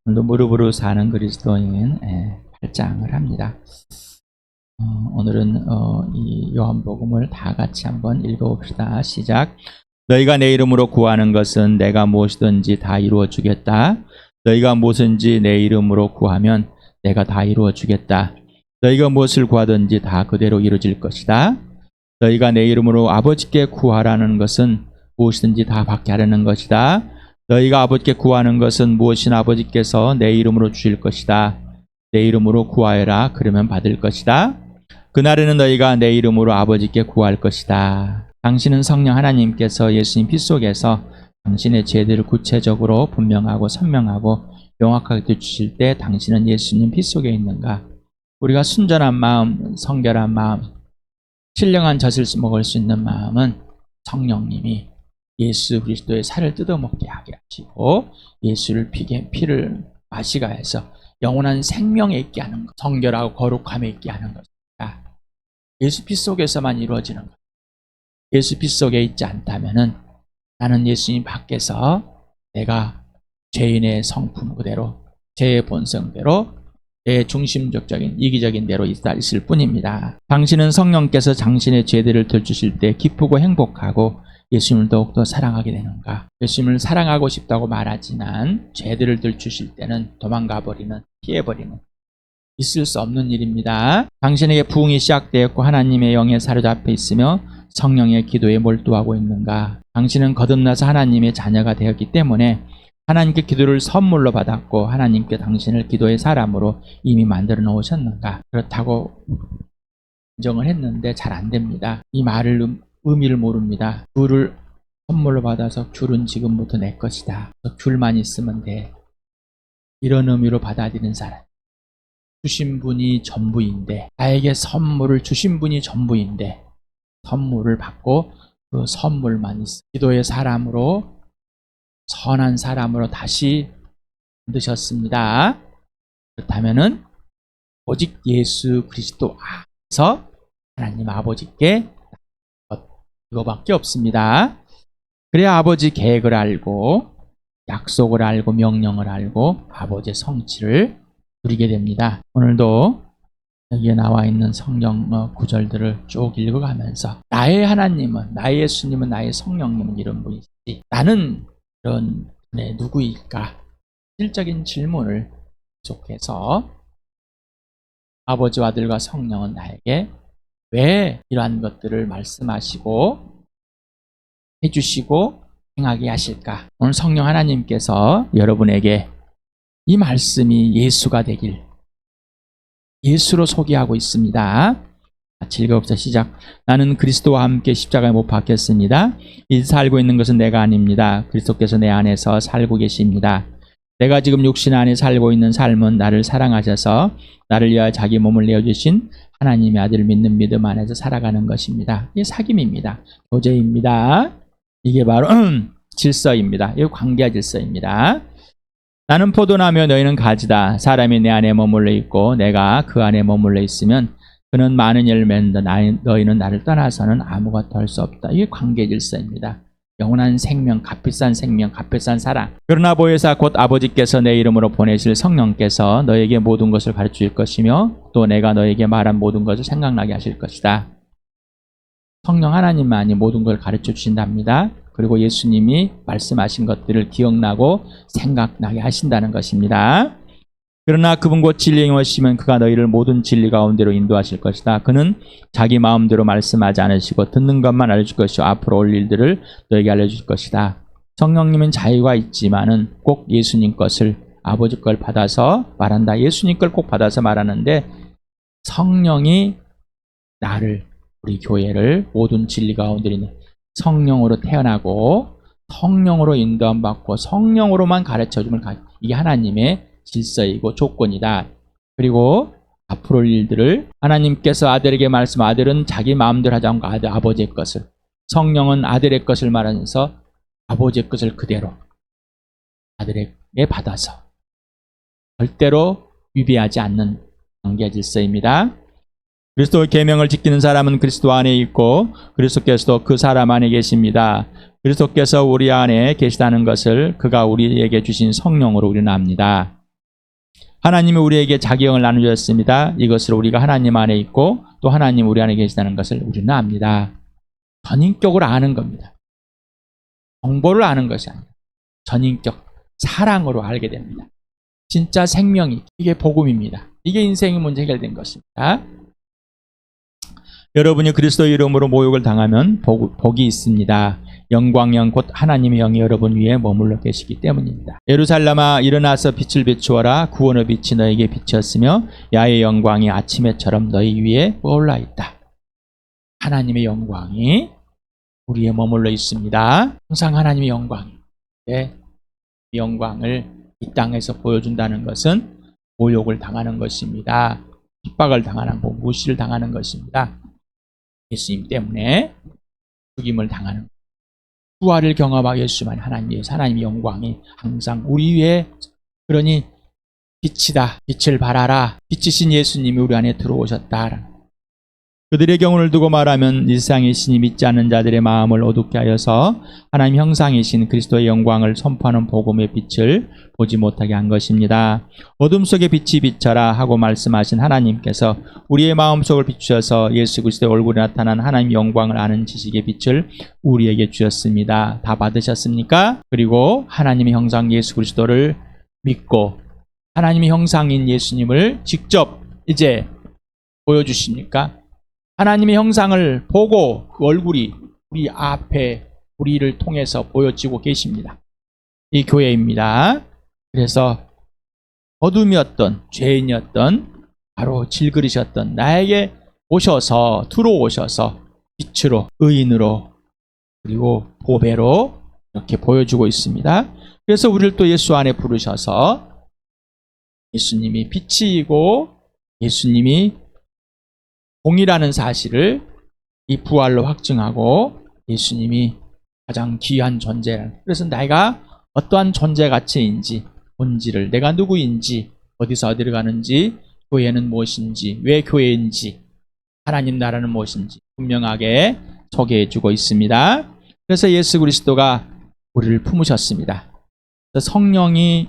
오늘도 무릎으로 사는 그리스도인 8장을 합니다. 오늘은 이 요한복음을 다 같이 한번 읽어봅시다. 시작. 너희가 내 이름으로 구하는 것은 내가 무엇이든지 다 이루어 주겠다. 너희가 무엇인지 내 이름으로 구하면 내가 다 이루어 주겠다. 너희가 무엇을 구하든지 다 그대로 이루어질 것이다. 너희가 내 이름으로 아버지께 구하라는 것은 무엇이든지 다 받게 하려는 것이다. 너희가 아버지께 구하는 것은 무엇이나 아버지께서 내 이름으로 주실 것이다. 내 이름으로 구하여라. 그러면 받을 것이다. 그날에는 너희가 내 이름으로 아버지께 구할 것이다. 당신은 성령 하나님께서 예수님 피 속에서 당신의 죄들을 구체적으로 분명하고 선명하고 명확하게 주실 때 당신은 예수님 피 속에 있는가? 우리가 순전한 마음, 성결한 마음, 신령한 젖을 먹을 수 있는 마음은 성령님이 예수 그리스도의 살을 뜯어먹게 하게 하시고 예수를 피를 마시게 해서 영원한 생명에 있게 하는 것, 성결하고 거룩함에 있게 하는 것입니다. 예수 피 속에서만 이루어지는 것. 예수 피 속에 있지 않다면은 나는 예수님 밖에서 내가 죄인의 성품 그대로, 죄의 본성대로, 내 중심적인 이기적인 대로 있을 뿐입니다. 당신은 성령께서 당신의 죄들을 덜주실 때 기쁘고 행복하고 예수님을 더욱더 사랑하게 되는가? 예수님을 사랑하고 싶다고 말하지만 죄들을 덜주실 때는 도망가버리는, 피해버리는, 있을 수 없는 일입니다. 당신에게 부흥이 시작되었고 하나님의 영에 사로잡혀 있으며 성령의 기도에 몰두하고 있는가? 당신은 거듭나서 하나님의 자녀가 되었기 때문에 하나님께 기도를 선물로 받았고 하나님께 당신을 기도의 사람으로 이미 만들어 놓으셨는가? 그렇다고 인정을 했는데 잘 안 됩니다. 이 말을 의미를 모릅니다. 귤을 선물로 받아서 귤은 지금부터 내 것이다. 귤만 있으면 돼. 이런 의미로 받아들이는 사람. 주신 분이 전부인데, 나에게 선물을 주신 분이 전부인데 선물을 받고 그 선물만 있어. 기도의 사람으로, 선한 사람으로 다시 만드셨습니다. 그렇다면은 오직 예수 그리스도 안에서 하나님 아버지께 이거밖에 없습니다. 그래야 아버지 계획을 알고 약속을 알고 명령을 알고 아버지의 성취를 누리게 됩니다. 오늘도 여기에 나와 있는 성경 구절들을 쭉 읽어가면서 나의 하나님은, 나의 예수님은, 나의 성령님은 이런 분이지, 나는 이런 분의 누구일까? 실적인 질문을 계속해서 아버지와 아들과 성령은 나에게 왜 이러한 것들을 말씀하시고 해주시고 행하게 하실까? 오늘 성령 하나님께서 여러분에게 이 말씀이 예수가 되길 예수로 소개하고 있습니다. 같이 읽어봅시다. 시작. 나는 그리스도와 함께 십자가에 못 박혔습니다. 이 살고 있는 것은 내가 아닙니다. 그리스도께서 내 안에서 살고 계십니다. 내가 지금 육신 안에 살고 있는 삶은 나를 사랑하셔서 나를 위하여 자기 몸을 내어주신 하나님의 아들을 믿는 믿음 안에서 살아가는 것입니다. 이게 사귐입니다. 교제입니다. 이게 바로 질서입니다. 이게 관계와 질서입니다. 나는 포도나며 너희는 가지다. 사람이 내 안에 머물러 있고 내가 그 안에 머물러 있으면 그는 많은 열매를 맺는다. 너희는 나를 떠나서는 아무것도 할 수 없다. 이게 관계 질서입니다. 영원한 생명, 값비싼 생명, 값비싼 사랑. 그러나 보혜사 곧 아버지께서 내 이름으로 보내실 성령께서 너에게 모든 것을 가르칠 것이며 또 내가 너에게 말한 모든 것을 생각나게 하실 것이다. 성령 하나님만이 모든 걸 가르쳐 주신답니다. 그리고 예수님이 말씀하신 것들을 기억나고 생각나게 하신다는 것입니다. 그러나 그분 곧 진리의 영이시면 그가 너희를 모든 진리 가운데로 인도하실 것이다. 그는 자기 마음대로 말씀하지 않으시고 듣는 것만 알려줄 것이요 앞으로 올 일들을 너에게 알려줄 것이다. 성령님은 자유가 있지만은 꼭 예수님 것을, 아버지 걸 받아서 말한다. 예수님 걸 꼭 받아서 말하는데 성령이 나를, 우리 교회를 모든 진리 가운데 있는 성령으로 태어나고 성령으로 인도함 받고 성령으로만 가르쳐주면 이게 하나님의 질서이고 조건이다. 그리고 앞으로 올 일들을 하나님께서 아들에게 말씀, 아들은 자기 마음대로 하지 않고 아버지의 것을, 성령은 아들의 것을 말하면서 아버지의 것을 그대로 아들에게 받아서 절대로 위배하지 않는 관계 질서입니다. 그리스도의 계명을 지키는 사람은 그리스도 안에 있고 그리스도께서도 그 사람 안에 계십니다. 그리스도께서 우리 안에 계시다는 것을 그가 우리에게 주신 성령으로 우리는 압니다. 하나님이 우리에게 자기형을 나누셨습니다. 이것으로 우리가 하나님 안에 있고 또 하나님 우리 안에 계시다는 것을 우리는 압니다. 전인격으로 아는 겁니다. 정보를 아는 것이 아니라 전인격, 사랑으로 알게 됩니다. 진짜 생명이, 이게 복음입니다. 이게 인생의 문제 해결된 것입니다. 여러분이 그리스도의 이름으로 모욕을 당하면 복이 있습니다. 영광영 곧 하나님의 영이 여러분 위에 머물러 계시기 때문입니다. 예루살렘아 일어나서 빛을 비추어라. 구원의 빛이 너에게 비쳤으며 야의 영광이 아침에처럼 너희 위에 올라 있다. 하나님의 영광이 우리에 머물러 있습니다. 항상 하나님의 영광이, 이 영광을 이 땅에서 보여준다는 것은 모욕을 당하는 것입니다. 핍박을 당하는 것, 무시를 당하는 것입니다. 예수님 때문에 죽임을 당하는, 부활을 경험하고 예수만 하나님의 영광이 항상 우리 위에, 그러니 빛이다, 빛을 발하라, 빛이신 예수님이 우리 안에 들어오셨다. 그들의 경우를 두고 말하면 이 세상의 신이 믿지 않는 자들의 마음을 어둡게 하여서 하나님 형상이신 그리스도의 영광을 선포하는 복음의 빛을 보지 못하게 한 것입니다. 어둠 속에 빛이 비쳐라 하고 말씀하신 하나님께서 우리의 마음속을 비추셔서 예수 그리스도의 얼굴에 나타난 하나님 영광을 아는 지식의 빛을 우리에게 주셨습니다. 다 받으셨습니까? 그리고 하나님의 형상 예수 그리스도를 믿고 하나님의 형상인 예수님을 직접 이제 보여주십니까? 하나님의 형상을 보고 그 얼굴이 우리 앞에 우리를 통해서 보여지고 계십니다. 이 교회입니다. 그래서 어둠이었던, 죄인이었던, 바로 질그리셨던 나에게 오셔서, 들어오셔서 빛으로, 의인으로, 그리고 보배로 이렇게 보여주고 있습니다. 그래서 우리를 또 예수 안에 부르셔서 예수님이 빛이고 예수님이 공이라는 사실을 이 부활로 확증하고 예수님이 가장 귀한 존재를, 그래서 내가 어떠한 존재 가치인지, 본질을, 내가 누구인지, 어디서 어디를 가는지, 교회는 무엇인지, 왜 교회인지, 하나님 나라는 무엇인지 분명하게 소개해주고 있습니다. 그래서 예수 그리스도가 우리를 품으셨습니다. 성령이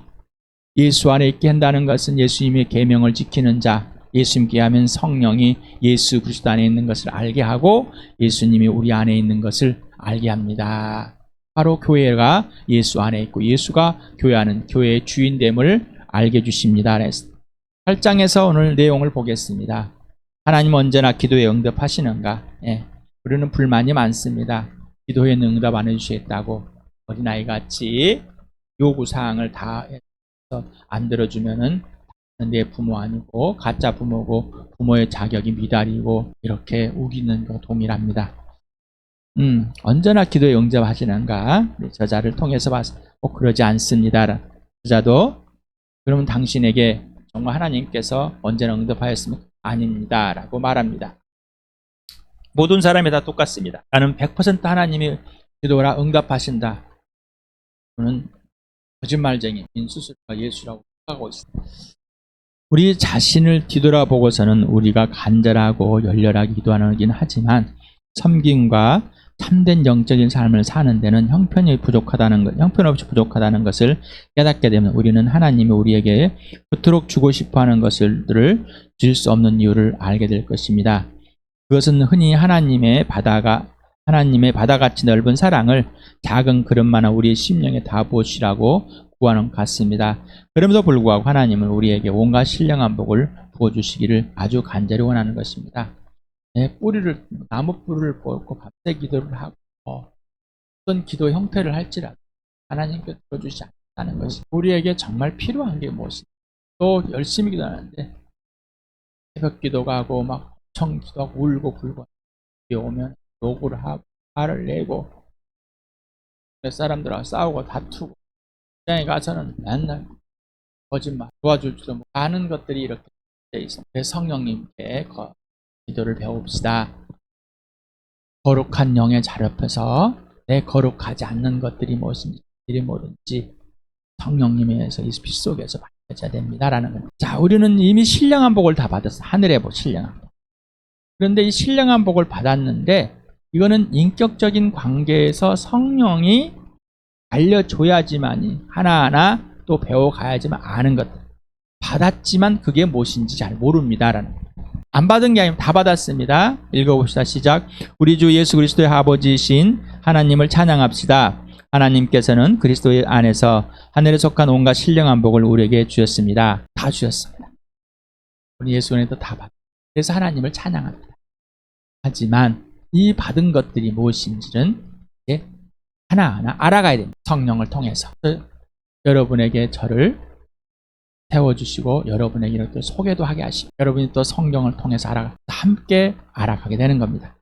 예수 안에 있게 한다는 것은 예수님의 계명을 지키는 자, 예수님께 하면 성령이 예수 그리스도 안에 있는 것을 알게 하고 예수님이 우리 안에 있는 것을 알게 합니다. 바로 교회가 예수 안에 있고 예수가 교회의 주인됨을 알게 해주십니다. 8장에서 오늘 내용을 보겠습니다. 하나님 언제나 기도에 응답하시는가? 우리는 불만이 많습니다. 기도에 응답 안 해주시겠다고 어린아이같이 요구사항을 다 해서 안 들어주면은 내 부모 아니고 가짜 부모고 부모의 자격이 미달이고 이렇게 우기는 거 동일합니다. 언제나 기도에 응답하시는가? 저자를 통해서 봐서 그러지 않습니다. 저자도 그러면 당신에게 정말 하나님께서 언제나 응답하였으면 아닙니다 라고 말합니다. 모든 사람이 다 똑같습니다. 나는 100% 하나님이 기도라 응답하신다. 저는 거짓말쟁이 인수술과 예수라고 하고 있습니다. 우리 자신을 뒤돌아보고서는 우리가 간절하고 열렬하게 기도하긴 하지만 섬김과 참된 영적인 삶을 사는 데는 형편없이 부족하다는 것을 깨닫게 되면 우리는 하나님이 우리에게 그토록 주고 싶어하는 것들을 줄 수 없는 이유를 알게 될 것입니다. 그것은 흔히 하나님의 바다같이 넓은 사랑을 작은 그릇만한 우리의 심령에 다 부으시라고 구하는 것 같습니다. 그럼에도 불구하고 하나님은 우리에게 온갖 신령한 복을 부어주시기를 아주 간절히 원하는 것입니다. 나무 뿌리를 뽑고 밤새 기도를 하고 어떤 기도 형태를 할지라도 하나님께 들어주지 않다는 것이 우리에게 정말 필요한 게 무엇인가. 또 열심히 기도하는데 새벽 기도가 하고 막 엄청 기도하고 울고 불고 오면 욕을 하고 화를 내고 몇 사람들하고 싸우고 다투고 직장에 가서는 맨날 거짓말 도와줄지도 못하고 하는 것들이 이렇게 돼 있습니다. 성령님께 기도를 배웁시다. 거룩한 영의 자 옆에서 내 거룩하지 않는 것들이 무엇인지 모른지 성령님에서 이 빛 속에서 밝혀져야 됩니다라는 거예요. 자, 우리는 이미 신령한 복을 다 받았어. 하늘의 복, 신령한 복. 그런데 이 신령한 복을 받았는데 이거는 인격적인 관계에서 성령이 알려줘야지만이 하나하나 또 배워가야지만 아는 것들. 받았지만 그게 무엇인지 잘 모릅니다라는 거예요. 안 받은 게 아니면 다 받았습니다. 읽어봅시다. 시작. 우리 주 예수 그리스도의 아버지이신 하나님을 찬양합시다. 하나님께서는 그리스도 안에서 하늘에 속한 온갖 신령한 복을 우리에게 주셨습니다. 다 주셨습니다. 우리 예수 안에도 다 받았습니다. 그래서 하나님을 찬양합니다. 하지만 이 받은 것들이 무엇인지는 이제 하나하나 알아가야 됩니다. 성령을 통해서. 여러분에게 저를 세워주시고 여러분에게 이렇게 소개도 하게 하시고 여러분이 또 성경을 통해서 함께 알아가게 되는 겁니다.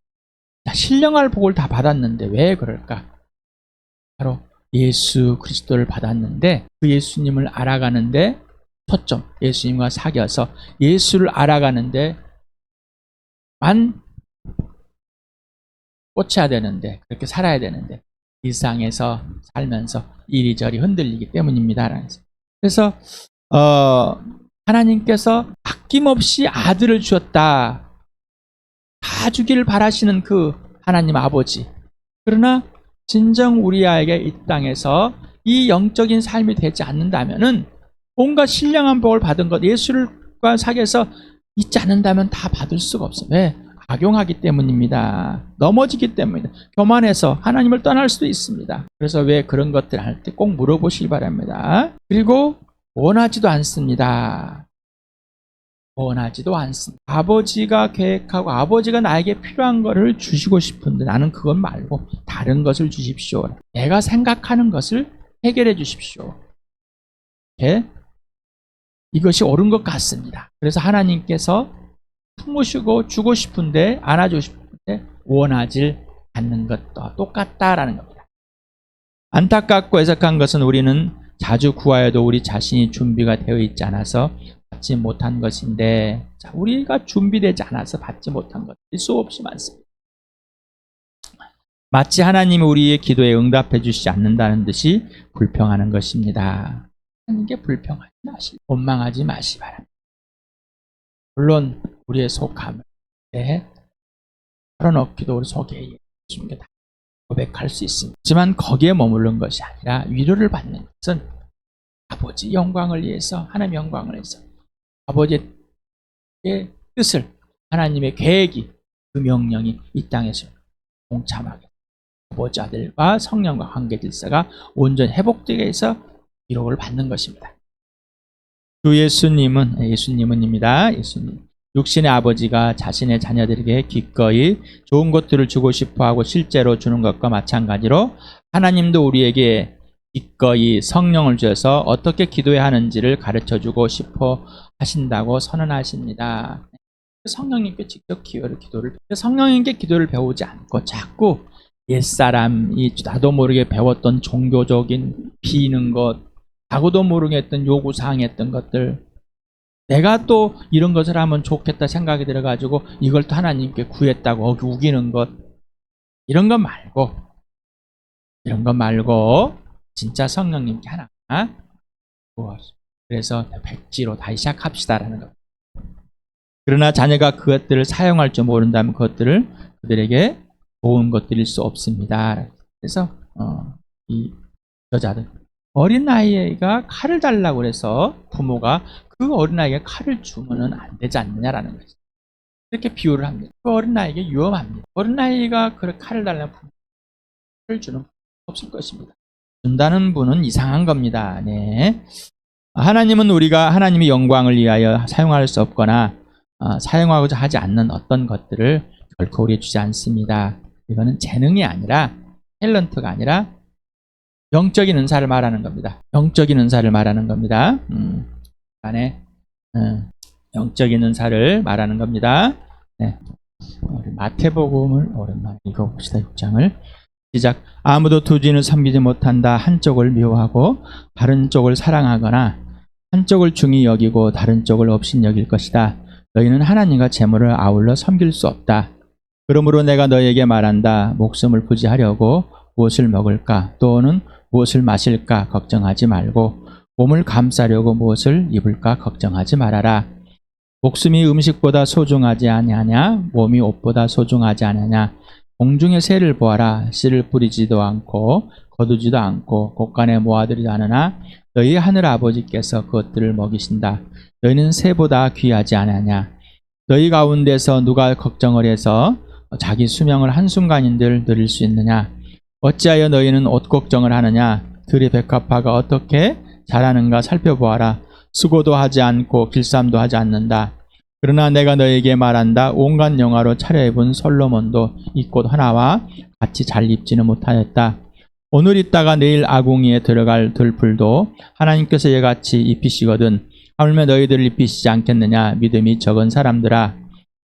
자, 신령할 복을 다 받았는데 왜 그럴까? 바로 예수 그리스도를 받았는데 그 예수님을 알아가는데 초점, 예수님과 사귀어서 예수를 알아가는데 만 꽂혀야 되는데 그렇게 살아야 되는데 이 세상에서 살면서 이리저리 흔들리기 때문입니다. 그래서 하나님께서 아낌없이 아들을 주었다. 다 주기를 바라시는 그 하나님 아버지. 그러나 진정 우리에게 이 땅에서 이 영적인 삶이 되지 않는다면은 온갖 신령한 복을 받은 것, 예수과 사귀어서 있지 않는다면 다 받을 수가 없어요. 왜? 악용하기 때문입니다. 넘어지기 때문입니다. 교만해서 하나님을 떠날 수도 있습니다. 그래서 왜 그런 것들 할 때 꼭 물어보시기 바랍니다. 그리고 원하지도 않습니다. 원하지도 않습니다. 아버지가 계획하고 아버지가 나에게 필요한 것을 주시고 싶은데 나는 그것 말고 다른 것을 주십시오. 내가 생각하는 것을 해결해 주십시오. 이것이 옳은 것 같습니다. 그래서 하나님께서 품으시고 주고 싶은데 안아주고 싶은데 원하지 않는 것도 똑같다라는 겁니다. 안타깝고 애석한 것은 우리는 자주 구하여도 우리 자신이 준비가 되어 있지 않아서 받지 못한 것인데, 자, 우리가 준비되지 않아서 받지 못한 것들이 수없이 많습니다. 마치 하나님이 우리의 기도에 응답해 주시지 않는다는 듯이 불평하는 것입니다. 하나님께 불평하지 마시고 원망하지 마시기 바랍니다. 물론 우리의 속함을 털어넣기도 우리 속에 예수님께 다 고백할 수 있습니다. 하지만 거기에 머무른 것이 아니라 위로를 받는 것은 아버지 영광을 위해서, 하나님의 영광을 위해서 아버지의 뜻을, 하나님의 계획이, 그 명령이 이 땅에서 동참하게 아버지 아들과 성령과 관계 질서가 온전히 회복되게 해서 위로를 받는 것입니다. 주 예수님은입니다. 예수님. 육신의 아버지가 자신의 자녀들에게 기꺼이 좋은 것들을 주고 싶어하고 실제로 주는 것과 마찬가지로 하나님도 우리에게 기꺼이 성령을 주셔서 어떻게 기도해야 하는지를 가르쳐주고 싶어 하신다고 선언하십니다. 성령님께 직접 성령님께 기도를 배우지 않고 자꾸 옛사람이 나도 모르게 배웠던 종교적인 비는 것, 자고도 모르게 했던 요구사항이 했던 것들, 내가 또 이런 것을 하면 좋겠다 생각이 들어가지고 이걸 또 하나님께 구했다고 우기는 것, 이런 것 말고 진짜 성령님께 하나하나 그래서 백지로 다시 시작합시다라는 것. 그러나 자녀가 그것들을 사용할 줄 모른다면 그것들을 그들에게 좋은 것들일 수 없습니다. 그래서 이 여자들, 어린아이가 칼을 달라고 해서 부모가 그 어린아이에게 칼을 주면 안 되지 않느냐라는 거죠. 이렇게 비유를 합니다. 그 어린아이에게 위험합니다. 어린아이가 그렇게 칼을 달라면 칼을 주는 분은 없을 것입니다. 준다는 분은 이상한 겁니다. 네. 하나님은 우리가 하나님의 영광을 위하여 사용할 수 없거나 사용하고자 하지 않는 어떤 것들을 결코 우리에게 주지 않습니다. 이거는 재능이 아니라, 탤런트가 아니라 영적인 은사를 말하는 겁니다. 영적인 은사를 말하는 겁니다. 영적인 은사를 말하는 겁니다. 네. 마태복음을 오랜만에 읽어봅시다. 6장을 시작. 아무도 두 주인을 섬기지 못한다. 한쪽을 미워하고 다른 쪽을 사랑하거나 한쪽을 중히 여기고 다른 쪽을 없인 여길 것이다. 너희는 하나님과 재물을 아울러 섬길 수 없다. 그러므로 내가 너희에게 말한다. 목숨을 부지하려고 무엇을 먹을까 또는 무엇을 마실까 걱정하지 말고 몸을 감싸려고 무엇을 입을까 걱정하지 말아라. 목숨이 음식보다 소중하지 아니하냐? 몸이 옷보다 소중하지 않으냐? 공중의 새를 보아라. 씨를 뿌리지도 않고 거두지도 않고 곳간에 모아들이지 않으나 너희 하늘 아버지께서 그것들을 먹이신다. 너희는 새보다 귀하지 않으냐. 너희 가운데서 누가 걱정을 해서 자기 수명을 한순간인들 누릴 수 있느냐. 어찌하여 너희는 옷 걱정을 하느냐. 들의 백합화가 어떻게 자라는가 살펴보아라. 수고도 하지 않고 길쌈도 하지 않는다. 그러나 내가 너에게 말한다. 온갖 영화로 차려입은 솔로몬도 이 꽃 하나와 같이 잘 입지는 못하였다. 오늘 있다가 내일 아궁이에 들어갈 들풀도 하나님께서 이같이 입히시거든. 하물며 너희들을 입히시지 않겠느냐. 믿음이 적은 사람들아.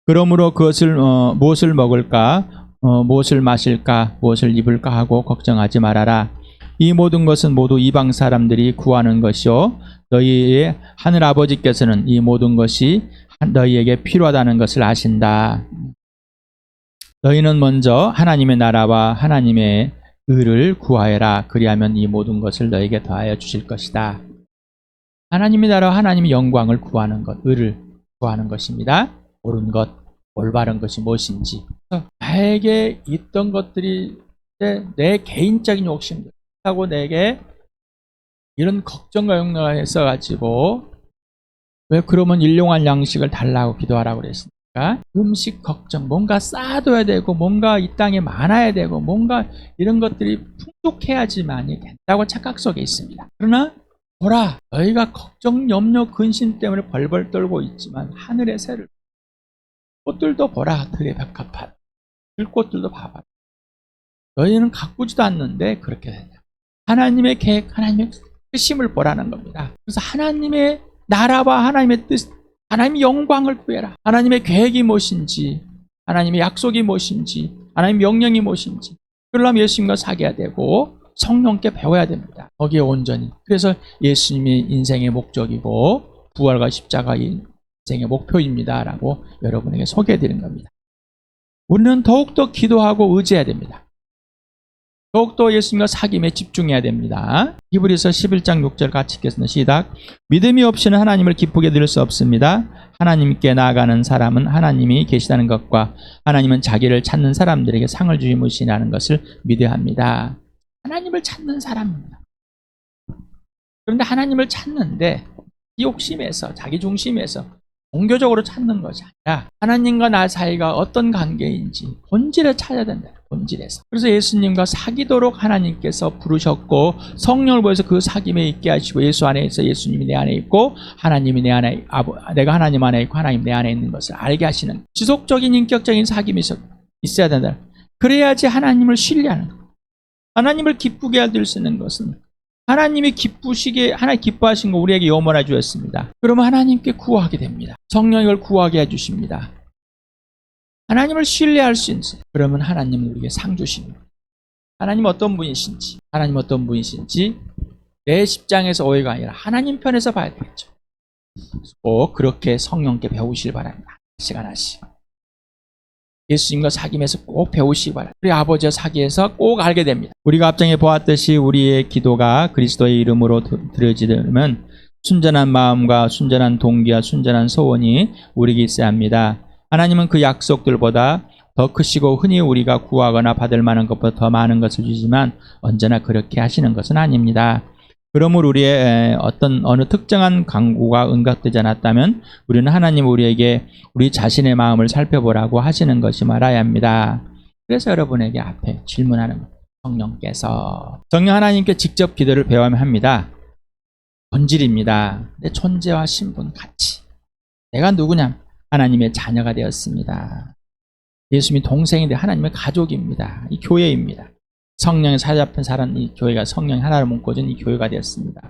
그러므로 그것을 무엇을 먹을까, 무엇을 마실까, 무엇을 입을까 하고 걱정하지 말아라. 이 모든 것은 모두 이방 사람들이 구하는 것이요 너희의 하늘 아버지께서는 이 모든 것이 너희에게 필요하다는 것을 아신다. 너희는 먼저 하나님의 나라와 하나님의 의를 구하여라. 그리하면 이 모든 것을 너희에게 더하여 주실 것이다. 하나님의 나라와 하나님의 영광을 구하는 것, 의를 구하는 것입니다. 옳은 것, 올바른 것이 무엇인지. 나에게 있던 것들이 내 개인적인 욕심들 하고 내게 이런 걱정과 염려가 있어가지고 왜 그러면 일용할 양식을 달라고 기도하라고 그랬습니까? 음식 걱정, 뭔가 쌓아둬야 되고 뭔가 이 땅에 많아야 되고 뭔가 이런 것들이 풍족해야지만이 된다고 착각 속에 있습니다. 그러나 보라, 너희가 걱정, 염려, 근심 때문에 벌벌 떨고 있지만 하늘의 새를 꽃들도 보라, 들의 백합화 들꽃들도 봐봐. 너희는 가꾸지도 않는데 그렇게 되냐. 하나님의 계획, 하나님의 뜻임을 보라는 겁니다. 그래서 하나님의 나라와 하나님의 뜻, 하나님의 영광을 구해라. 하나님의 계획이 무엇인지, 하나님의 약속이 무엇인지, 하나님의 명령이 무엇인지. 그러려면 예수님과 사귀어야 되고 성령께 배워야 됩니다. 거기에 온전히. 그래서 예수님이 인생의 목적이고 부활과 십자가 인생의 목표입니다 라고 여러분에게 소개해드린 겁니다. 우리는 더욱더 기도하고 의지해야 됩니다. 더욱더 예수님과 사귐에 집중해야 됩니다. 히브리서 11장 6절 같이 읽겠습니다. 시작. 믿음이 없이는 하나님을 기쁘게 드릴 수 없습니다. 하나님께 나아가는 사람은 하나님이 계시다는 것과 하나님은 자기를 찾는 사람들에게 상을 주시는 것을 믿어야 합니다. 하나님을 찾는 사람입니다. 그런데 하나님을 찾는데 이 욕심에서, 자기 중심에서 종교적으로 찾는 것이 아니라 하나님과 나 사이가 어떤 관계인지 본질을 찾아야 된다. 본질에서. 그래서 예수님과 사귀도록 하나님께서 부르셨고 성령을 보여서 그 사귐에 있게 하시고 예수 안에 있어 예수님이 내 안에 있고 하나님이 내 안에 내가 하나님 안에 있고 하나님 내 안에 있는 것을 알게 하시는 지속적인 인격적인 사귐이 있어야 된다. 그래야지 하나님을 신뢰하는 것. 하나님을 기쁘게 할 수 있는 것은 하나님이 하나님 기뻐하신 거 우리에게 염원해 주었습니다. 그러면 하나님께 구하게 됩니다. 성령을 구하게 해주십니다. 하나님을 신뢰할 수 있는, 그러면 하나님은 우리에게 상 주십니다. 하나님 어떤 분이신지, 내 입장에서 오해가 아니라 하나님 편에서 봐야 되겠죠. 꼭 그렇게 성령께 배우시길 바랍니다. 하나씩. 예수님과 사귐에서 꼭 배우시기 바랍니다. 우리 아버지와 사귐에서 꼭 알게 됩니다. 우리가 앞장에 보았듯이 우리의 기도가 그리스도의 이름으로 드려지려면 순전한 마음과 순전한 동기와 순전한 소원이 우리에게 있어야 합니다. 하나님은 그 약속들보다 더 크시고 흔히 우리가 구하거나 받을 만한 것보다 더 많은 것을 주지만 언제나 그렇게 하시는 것은 아닙니다. 그러므로 우리의 어느 특정한 간구가 응답되지 않았다면 우리는 하나님 우리에게 우리 자신의 마음을 살펴보라고 하시는 것이 말아야 합니다. 그래서 여러분에게 앞에 질문하는 성령께서 성령 하나님께 직접 기도를 배워야 합니다. 본질입니다. 내 존재와 신분 같이 내가 누구냐? 하나님의 자녀가 되었습니다. 예수님이 동생인데 하나님의 가족입니다. 이 교회입니다. 성령에 사로잡힌 사람, 이 교회가 성령 하나로 묶어진 이 교회가 되었습니다.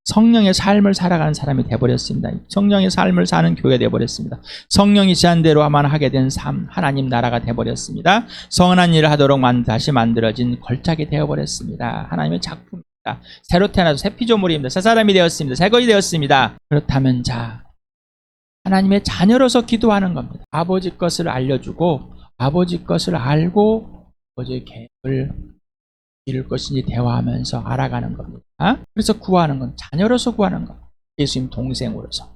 성령의 삶을 살아가는 사람이 되어버렸습니다. 성령의 삶을 사는 교회가 되어버렸습니다. 성령이 제한 대로만 하게 된 삶, 하나님 나라가 되어버렸습니다. 선한 일을 하도록 다시 만들어진 걸작이 되어버렸습니다. 하나님의 작품입니다. 새로 태어나서 새 피조물입니다. 새 사람이 되었습니다. 새 것이 되었습니다. 그렇다면 하나님의 자녀로서 기도하는 겁니다. 아버지 것을 알려주고 아버지 것을 알고 아버지의 계획을 이룰 것인지 대화하면서 알아가는 겁니다. 그래서 구하는 건 자녀로서 구하는 것. 예수님 동생으로서.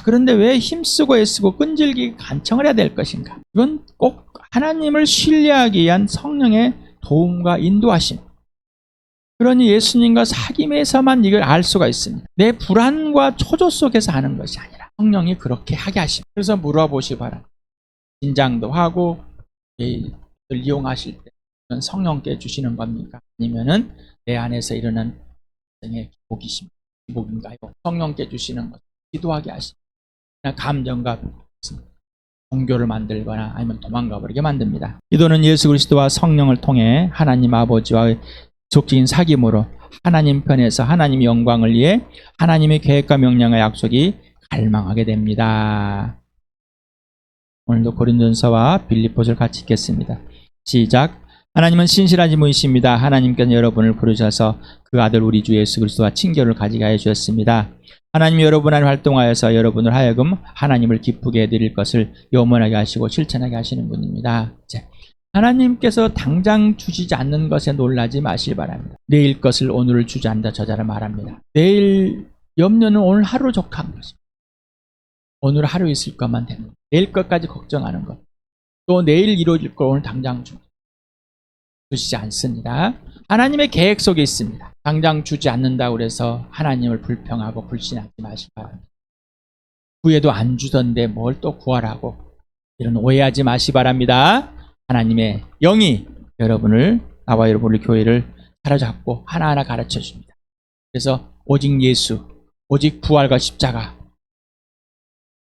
그런데 왜 힘쓰고 애쓰고 끈질기게 간청을 해야 될 것인가? 이건 꼭 하나님을 신뢰하기 위한 성령의 도움과 인도하심. 그러니 예수님과 사귐에서만 이걸 알 수가 있습니다. 내 불안과 초조 속에서 하는 것이 아니라 성령이 그렇게 하게 하십니다. 그래서 물어보시 바랍니다. 긴장도 하고 이용하실 때 성령께 주시는 겁니까? 아니면은 내 안에서 일어난 생의 기복인가요? 성령께 주시는 것, 기도하게 하십니다. 그냥 감정과 종교를 만들거나 아니면 도망가 버리게 만듭니다. 기도는 예수 그리스도와 성령을 통해 하나님 아버지와의 적극적인 사귐으로 하나님 편에서 하나님 영광을 위해 하나님의 계획과 명령과 약속이 갈망하게 됩니다. 오늘도 고린도전서와 빌립보서를 같이 읽겠습니다. 시작. 하나님은 신실하신 분이십니다. 하나님께서 여러분을 부르셔서 그 아들 우리 주 예수 그리스도와 친교를 가지게 해주셨습니다. 하나님이 여러분 안에 활동하여서 여러분을 하여금 하나님을 기쁘게 해드릴 것을 염원하게 하시고 실천하게 하시는 분입니다. 하나님께서 당장 주시지 않는 것에 놀라지 마시기 바랍니다. 내일 것을 오늘을 주지 않는다 저자를 말합니다. 내일 염려는 오늘 하루 족한 것입니다. 오늘 하루 있을 것만 되는 것. 내일 것까지 걱정하는 것. 또 내일 이루어질 걸 오늘 당장 주시지 않습니다. 하나님의 계획 속에 있습니다. 당장 주지 않는다고 해서 하나님을 불평하고 불신하지 마시기 바랍니다. 구해도 안 주던데 뭘 또 구하라고 이런 오해하지 마시기 바랍니다. 하나님의 영이 여러분을, 나와 여러분의 교회를 사로잡고 하나하나 가르쳐 줍니다. 그래서 오직 예수, 오직 부활과 십자가,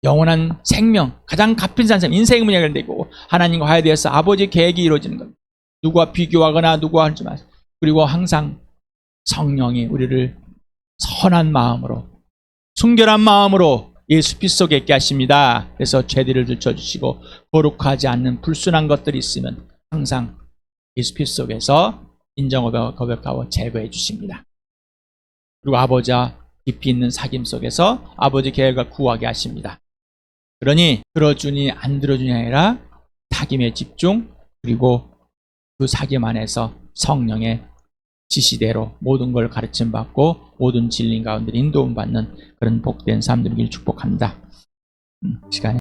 영원한 생명, 가장 값비싼 생명, 인생의 문제가 연결되고 하나님과 화해되어서 아버지의 계획이 이루어지는 겁니다. 누구와 비교하거나 누구와 하지 마세요. 그리고 항상 성령이 우리를 선한 마음으로, 순결한 마음으로 예수 피 속에 있게 하십니다. 그래서 죄들을 들춰주시고 거룩하지 않는 불순한 것들이 있으면 항상 예수 피 속에서 인정하고 고백하고 제거해 주십니다. 그리고 아버지와 깊이 있는 사귐 속에서 아버지 계획을 구하게 하십니다. 그러니 들어주니 안 들어주니 아니라 사귐에 집중, 그리고 그 사귐 안에서 성령의 지시대로 모든 걸 가르침 받고 모든 진리 가운데 인도움 받는 그런 복된 삶 되기를 축복합니다. 시간에